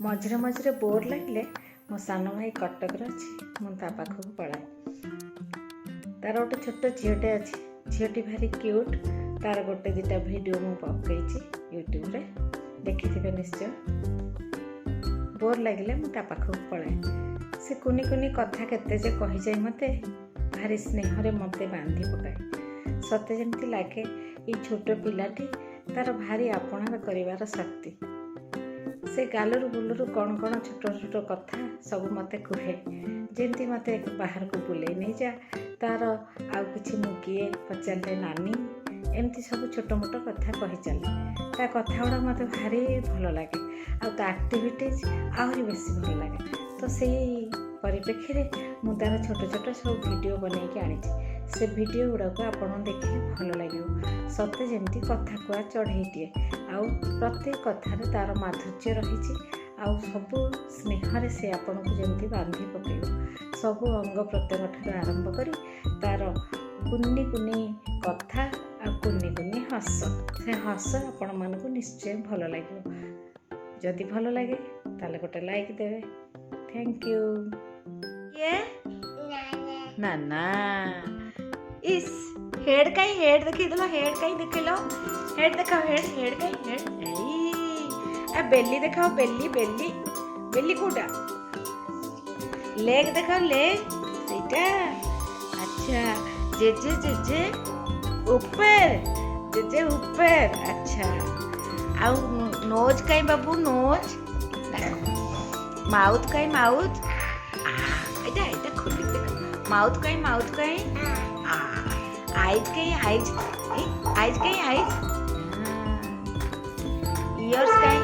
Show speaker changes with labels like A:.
A: मझे मझे बोर लगे मो सान भाई कटक अच्छी मुझे पाखक पलाए तार गोटे छोट झीटे अच्छी झीटी भारी क्यूट तार गोटे दुटा भिडियो मु पकई यूट्यूब रे देखी निश्चय बोर लगे मुझे पाखक पलाए से कुनी कुनी कथा केते जे कही जाए मते भारी स्नेह मत बांधी पकाए सते जमी लगे ये छोट पिलाटी तार भारी आपणार कर शक्ति से गालरू बुलरू कौन कौन छोट छोट कथा सब मत कहे जमती मत बाहर को बुले नहीं जा तार आउ कि किए पचारे नानी एमती सब छोट मोट कथा कही चले ता कथा गुड़ा मत भारी भल लगे आक्टिविटीज आहरी बेसी भल लगे तो से परिप्रेक्षी में तार छोट छोट सब वीडियो बनई आनी से वीडियो गुड़ाक आपड़ देखिए भल लगे सते जमी कथा कुआ चढ़ईटे आउ प्रत्येक कथार तार माधुर्य रही आउ सब स्नेह से आपन को जमी बांधी पक सब अंग प्रत्यंग ठार आरंभ कर तार कुनी कुनी कथा आ कुनी कुनी हस से हस आपण मान को निश्चय भल लगे जदि भल लगे ताले गोटे लाइक देवे थैंक यू ये ना ना इस हेड कहीं हेड देखी दलो हेड कहीं देख लो हेड देखाओ हेड हेड कहीं हेड ए बेली देखाओ बेली बेली बेली कोटा लेग देखाओ लेग सेटा अच्छा जेजे जेजे ऊपर जेजे ऊपर अच्छा आउ नोज कहीं बाबू नोज माउथ कहीं माउथ एटा एटा खुली देख माउथ कहीं आइज कहीं आइज आइज कहीं आइज इयर्स कहीं